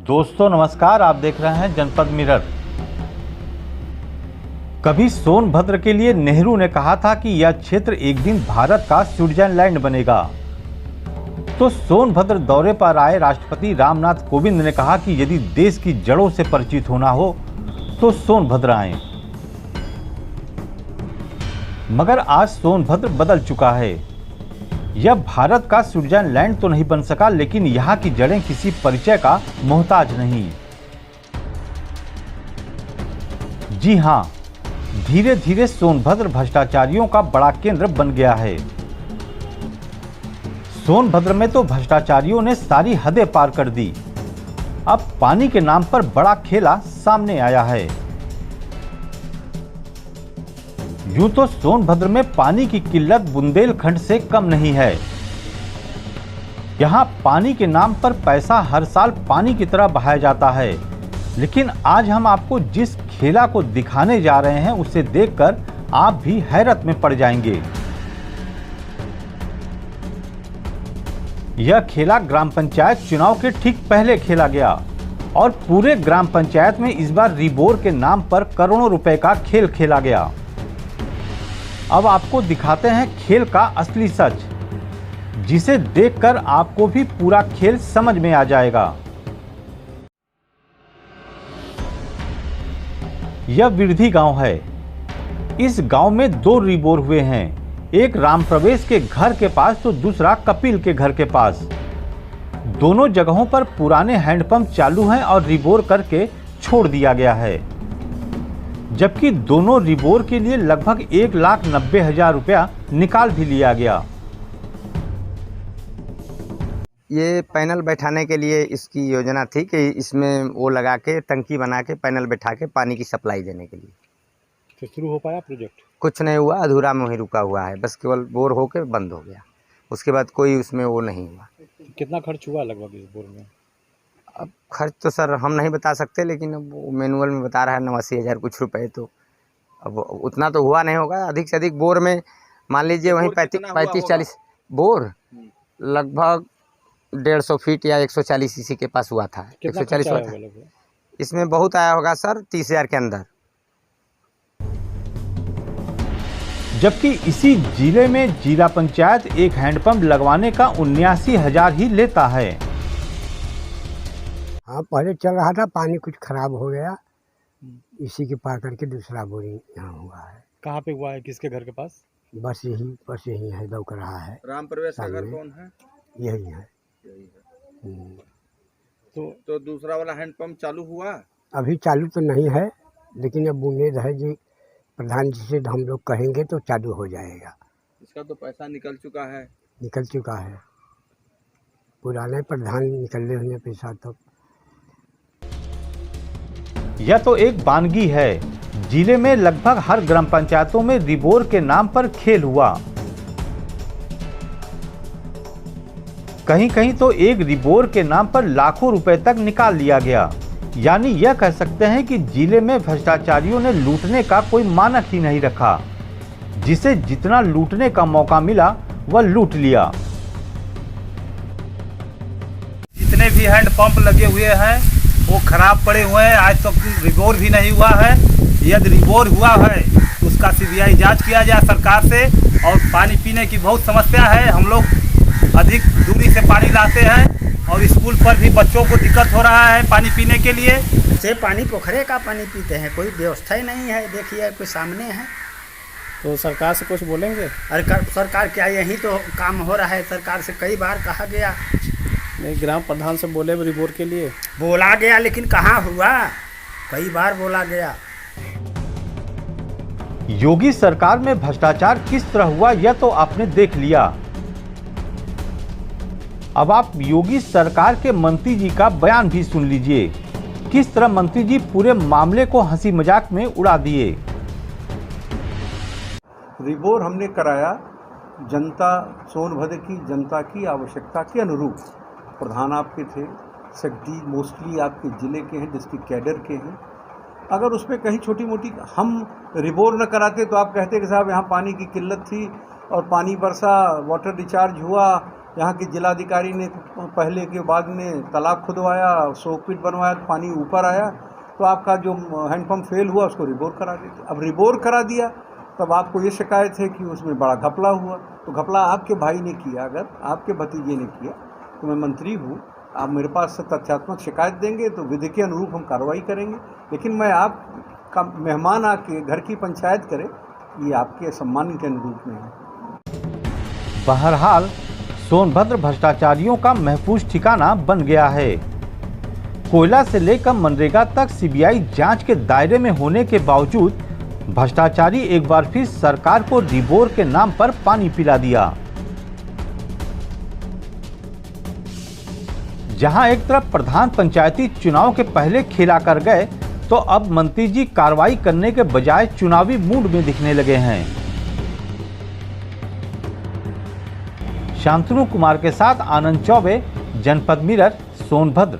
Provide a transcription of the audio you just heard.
दोस्तों नमस्कार, आप देख रहे हैं जनपद मिरर। कभी सोनभद्र के लिए नेहरू ने कहा था कि यह क्षेत्र एक दिन भारत का स्विट्जरलैंड बनेगा। तो सोनभद्र दौरे पर आए राष्ट्रपति रामनाथ कोविंद ने कहा कि यदि देश की जड़ों से परिचित होना हो तो सोनभद्र आएं। मगर आज सोनभद्र बदल चुका है। यह भारत का स्विट्जरलैंड तो नहीं बन सका, लेकिन यहाँ की जड़ें किसी परिचय का मोहताज नहीं। जी हाँ, धीरे धीरे सोनभद्र भ्रष्टाचारियों का बड़ा केंद्र बन गया है। सोनभद्र में तो भ्रष्टाचारियों ने सारी हदें पार कर दी। अब पानी के नाम पर बड़ा खेला सामने आया है। यूं तो सोनभद्र में पानी की किल्लत बुंदेलखंड से कम नहीं है। यहाँ पानी के नाम पर पैसा हर साल पानी की तरह बहाया जाता है, लेकिन आज हम आपको जिस खेला को दिखाने जा रहे हैं उसे देखकर आप भी हैरत में पड़ जाएंगे। यह खेला ग्राम पंचायत चुनाव के ठीक पहले खेला गया और पूरे ग्राम पंचायत में इस बार रिबोर के नाम पर करोड़ों रुपए का खेल खेला गया। अब आपको दिखाते हैं खेल का असली सच, जिसे देखकर आपको भी पूरा खेल समझ में आ जाएगा। यह विरधी गांव है। इस गांव में दो रिबोर हुए हैं, एक राम प्रवेश के घर के पास तो दूसरा कपिल के घर के पास। दोनों जगहों पर पुराने हैंडपंप चालू हैं और रिबोर करके छोड़ दिया गया है, जबकि दोनों रिबोर के लिए लगभग 1,90,000 रुपया निकाल भी लिया गया। ये पैनल बैठाने के लिए इसकी योजना थी कि इसमें वो लगा के टंकी बना के पैनल बैठा के पानी की सप्लाई देने के लिए। तो शुरू हो पाया प्रोजेक्ट? कुछ नहीं हुआ, अधूरा में ही रुका हुआ है, बस केवल बोर होके बंद हो गया। उसके बाद कोई उसमें वो नहीं हुआ। कितना खर्च हुआ लगभग इस बोर में? अब खर्च तो सर हम नहीं बता सकते, लेकिन अब वो मैनुअल में बता रहा है 89,000 कुछ रुपए। तो अब उतना तो हुआ नहीं होगा। अधिक से अधिक बोर में मान लीजिए वहीं 35-40 बोर लगभग 150 फीट या 140 इसी के पास हुआ था। 140 हुआ था। इसमें बहुत आया होगा सर, 30,000 के अंदर। जबकि इसी जिले में जिला पंचायत एक हैंडपंप लगवाने का 79,000 ही लेता है। हाँ, पहले चल रहा था, पानी कुछ खराब हो गया, इसी के पार करके दूसरा बोरिंग यहाँ हुआ है। कहाँ पे हुआ है, किसके घर के पास? बस यही है, दौक रहा है। राम प्रवेश का घर कौन है? यही है। तो दूसरा वाला हैंडपंप चालू हुआ? अभी चालू तो नहीं है, लेकिन अब उम्मीद है जी प्रधान जी से हम लोग कहेंगे तो चालू हो जाएगा। इसका तो पैसा निकल चुका है। निकल चुका है, पुराने प्रधान निकलने हुए पैसा। तो यह तो एक वानगी है। जिले में लगभग हर ग्राम पंचायतों में रिबोर के नाम पर खेल हुआ। कहीं कहीं तो एक रिबोर के नाम पर लाखों रुपए तक निकाल लिया गया। यानी यह कह सकते हैं कि जिले में भ्रष्टाचारियों ने लूटने का कोई मानक ही नहीं रखा। जिसे जितना लूटने का मौका मिला वह लूट लिया। जितने भी हैंडपंप लगे हुए हैं वो खराब पड़े हुए हैं। आज तक तो रिबोर भी नहीं हुआ है। यदि रिबोर हुआ है तो उसका सीबीआई जांच किया जाए सरकार से। और पानी पीने की बहुत समस्या है। हम लोग अधिक दूरी से पानी लाते हैं और स्कूल पर भी बच्चों को दिक्कत हो रहा है पानी पीने के लिए। से पानी पोखरे का पानी पीते हैं, कोई व्यवस्था ही नहीं है। देखिए कोई सामने है। तो सरकार से कुछ बोलेंगे? अरे सरकार क्या, यही तो काम हो रहा है। सरकार से कई बार कहा गया। नहीं, ग्राम प्रधान से बोले रिबोर के लिए बोला गया, लेकिन कहाँ हुआ। कई बार बोला गया। योगी सरकार में भ्रष्टाचार किस तरह हुआ यह तो आपने देख लिया। अब आप योगी सरकार के मंत्री जी का बयान भी सुन लीजिए। किस तरह मंत्री जी पूरे मामले को हंसी मजाक में उड़ा दिए। रिबोर हमने कराया जनता, सोनभद्र की जनता की आवश्यकता के अनुरूप। प्रधान आपके थे, सेक्रेटरी मोस्टली आपके ज़िले के हैं, डिस्ट्रिक्ट कैडर के हैं। अगर उसमें कहीं छोटी मोटी हम रिबोर न कराते तो आप कहते कि साहब यहाँ पानी की किल्लत थी और पानी बरसा, वाटर डिस्चार्ज हुआ यहाँ के जिलाधिकारी ने पहले के बाद में तालाब खुदवाया, सोकपिट बनवाया, पानी ऊपर आया, तो आपका जो हैंडपम्प फेल हुआ उसको रिबोर करा देते। अब रिबोर करा दिया तब आपको ये शिकायत है कि उसमें बड़ा घपला हुआ। तो घपला आपके भाई ने किया, अगर आपके भतीजे ने किया तो मैं मंत्री हूँ, आप मेरे पास तथ्यात्मक शिकायत देंगे तो विधि के अनुरूप हम कार्रवाई करेंगे। लेकिन मैं आपका मेहमान आके घर की पंचायत करे, ये आपके सम्मान के अनुरूप नहीं है। बहरहाल सोनभद्र भ्रष्टाचारियों का महफूज ठिकाना बन गया है। कोयला से लेकर मनरेगा तक सीबीआई जांच के दायरे में होने के बावजूद भ्रष्टाचारी एक बार फिर सरकार को रिबोर के नाम पर पानी पिला दिया। जहां एक तरफ प्रधान पंचायती चुनाव के पहले खेला कर गए, तो अब मंत्री जी कार्रवाई करने के बजाय चुनावी मूड में दिखने लगे हैं। शांतनु कुमार के साथ आनंद चौबे, जनपद मिरर, सोनभद्र।